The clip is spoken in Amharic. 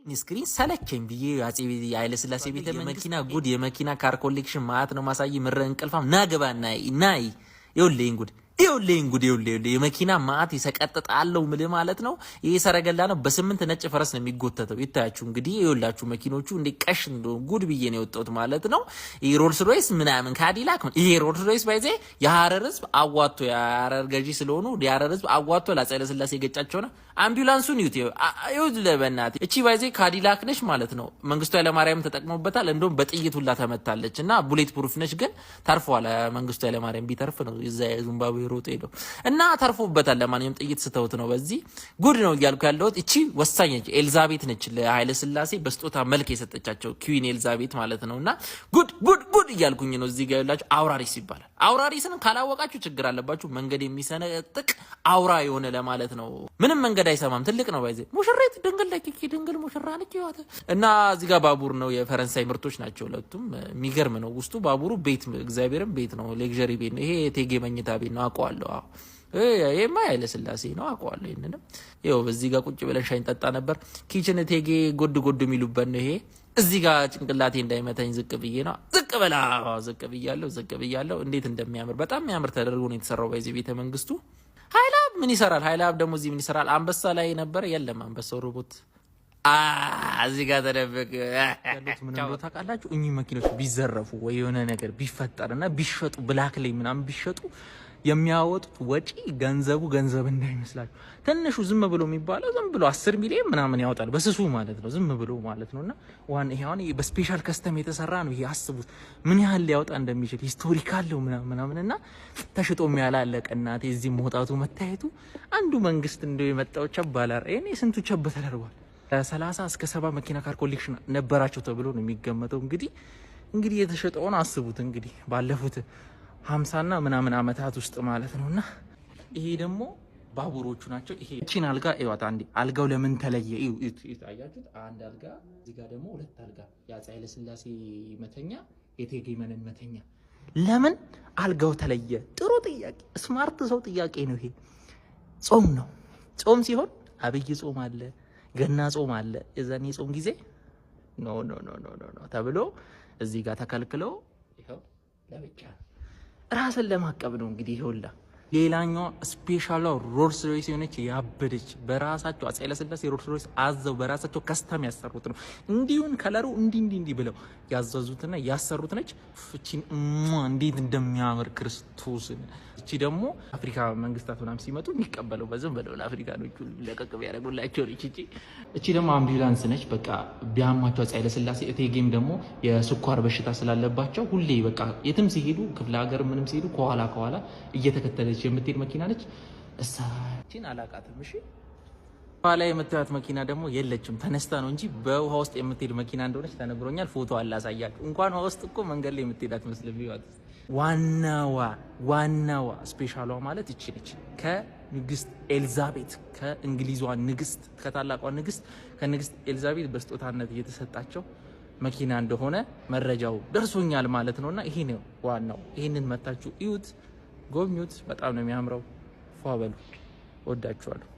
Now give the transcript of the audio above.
ስክሪን ሰለቸኝ ብዬ አጼ ኃይለ ሥላሴ ቤተ መኪና ጉድ የመኪና ካር ኮሌክሽን ማለት ነው ማሳይ ምረ እንቅልፋም ናገባ ናይ ይውልኝ ጉድ የመኪና ማት ይሰቀጥጣለው ምል ማለት ነው። ይሄ ሰረገላ ነው በ8 ነጭ ፈረስ ነው የሚጎተተው። ይታያችሁ እንግዲህ ይውላችሁ መኪኖቹ እንደ ቀሽ እንደው ጉድ ብዬ ነው የወጣሁት ማለት ነው። ይሄ ሮልስ ሮይስ ምናምን ካዲላክ ይሄ ሮልስ ሮይስ ባይዜ የሐረር ህዝብ አዋቶ የሐረር ገዢ ስለሆኑ የሐረር ህዝብ አዋቶ ለአፄ ኃይለ ሥላሴ ገጫቸው ነው። አምቡላንሱን ይውት ለበናት እቺ ባይዜ ካዲላክ ነሽ ማለት ነው። መንግስቱ ኃይለማርያም ተጠቅሞበታል። እንደውም በጥይት ሁላ ተመታለች እና ቡሌት ፕሩፍ ነሽ ግን ተርፏል። መንግስቱ ኃይለማርያም ቢተርፍ ነው እዛ ዚምባብዌ ሮጥ ሄዶ እና ተርፎበታል። ለማንኛውም ጥይት ስተውት ነው። በዚህ ጉድ ነው እያልኩ ያለሁት። እቺ ወሳኝ ነች ኤልዛቤት ነች ለኃይለ ሥላሴ በስጦታ መልክ የሰጠቻቸው ኩዊን ኤልዛቤት ማለት ነውና ጉድ እያልኩኝ ነው። እዚህ ጋር ያላችሁ አውራሪስ ይባላል። አውራሪስን ካላወቃችሁ ችግር አለባችሁ። መንገድ የሚሰነጥቅ አውራ የሆነ ለማለት ነው። ምንም መንገድ አይሰማም። ትልቅ ነው ባይዘ ሙሽሪት ድንግል ለኪኪ ድንግል ሙሽራ ነች ይዋተ እና እዚህ ጋር ባቡር ነው። የፈረንሳይ ምርቶች ናቸው ሁለቱም። የሚገርም ነው ውስጡ ባቡሩ ቤት እግዚአብሔርም ቤት ነው። ሌክዠሪ ቤት ነው። ይሄ የቴጌ መኝታ ቤት ነው አውቀዋለሁ። ይሄማ ኃይለ ሥላሴ ነው አውቀዋለሁ። ይሄንንም ይኸው በዚህ ጋር ቁጭ ብለን ሻይ እንጠጣ ነበር። ኪችን ቴጌ ጎድ የሚሉበት ነው። ይሄ እዚህ ጋር ጭንቅላቴ እንዳይመታኝ ዝቅ ብዬ ነው ዝቅ ብያለሁ። እንዴት እንደሚያምር በጣም የሚያምር ተደርጎ ነው የተሰራው በዚህ ቤተ መንግስቱ። ኃይለአብ ምን ይሰራል? ኃይለአብ ደግሞ እዚህ ምን ይሰራል? አንበሳ ላይ ነበር የለም አንበሳው ሮቦት እዚህ ጋር ተደበቀ። ምን እንደው ታውቃላችሁ? እኚህ መኪኖች ቢዘረፉ ወይ የሆነ ነገር ቢፈጠርና ቢሸጡ ብላክ ላይ ምናምን ቢሸጡ የሚያወጡት ወጪ ገንዘብ እንዳይመስላችሁ። ትንሹ ዝም ብሎ የሚባለው ዝም ብሎ 10 ሚሊዮን ምናምን ያወጣል በስሱ ማለት ነው። ዝም ብሎ ማለት ነውና ይሄ በስፔሻል ከስተም የተሰራ ነው። ይሄ አስቡት ምን ያህል ሊያወጣ እንደሚችል ሂስቶሪካል ነው ምናምንና ተሽጦ የሚያላለቀ እናቴ እዚህ መውጣቱ መታየቱ አንዱ መንግስት እንደው የመጣው ቸባላር እኔ ስንቱ ቸብ ተደርጓል። 30 እስከ 70 መኪና ካር ኮሌክሽን ነበራቸው ተብሎ ነው የሚገመተው። እንግዲህ የተሸጠውን አስቡት እንግዲህ ባለፉት 50 ምናምን አመታት ውስጥ ማለት ነውና ይሄ ደግሞ ባቡሮቹ ናቸው። ይሄ እቺን አልጋ እዩት አንዴ። አልጋው ለምን ተለየ? አያችሁት? አንድ አልጋ እዚህ ጋር ደግሞ 2 አልጋ የአፄ ኃይለ ሥላሴ መተኛ የቴጌ መነን መተኛ። ለምን አልጋው ተለየ? ጥሩ ጥያቄ፣ ስማርት ሰው ጥያቄ ነው ይሄ። ጾም ነው። ጾም ሲሆን አብይ ጾም አለ፣ ገና ጾም አለ። የዛኔ ጾም ጊዜ ኖ ተብሎ እዚህ ጋር ተከልክለው ይሄው ለብቻ ራስን ለማቀብ ነው እንግዲህ ይሁላ። ሌላኛው ስፔሻሏ ሮልስ ሮይስ የሆነች ያበደች በራሳቸው አፄ ኃይለ ሥላሴ ሮልስ ሮይስ አዘው በራሳቸው ከስተም ያሰሩት ነው። እንዲሁን ከለሩ እንዲህ ብለው ያዘዙትና ያሰሩት ነች። ፍቺን እንዴት እንደሚያምር ክርስቶስን። እቺ ደግሞ አፍሪካ መንግስታት ምናምን ሲመጡ የሚቀበለው በዝም ብለው ለአፍሪካኖቹ ለቀቅ ቢያደርጉላቸው ነች። እቺ ደግሞ አምቡላንስ ነች። በቃ ቢያማቸው አፄ ኃይለ ሥላሴ እቴጌም ደግሞ የስኳር በሽታ ስላለባቸው ሁሌ በቃ የትም ሲሄዱ ክፍለ ሀገር ምንም ሲሄዱ ከኋላ እየተከተለች የምትሄድ መኪና ነች። እሳችን አላቃትም። እሺ ኋላ የምታዩት መኪና ደግሞ የለችም፣ ተነስታ ነው እንጂ በውሃ ውስጥ የምትሄድ መኪና እንደሆነች ተነግሮኛል። ፎቶ አላሳያችሁ። እንኳን ውሃ ውስጥ እኮ መንገድ ላይ የምትሄድ አትመስልም። ዋናዋ ስፔሻሏ ማለት እቺ ነች። ከንግስት ኤልዛቤት ከእንግሊዟ ንግስት ከታላቋ ንግስት ከንግስት ኤልዛቤት በስጦታነት እየተሰጣቸው መኪና እንደሆነ መረጃው ደርሶኛል ማለት ነውና ይሄ ነው ዋናው። ይሄንን መታችሁ እዩት፣ ጎብኙት። በጣም ነው የሚያምረው። ፏ በሉ። ወዳችኋለሁ።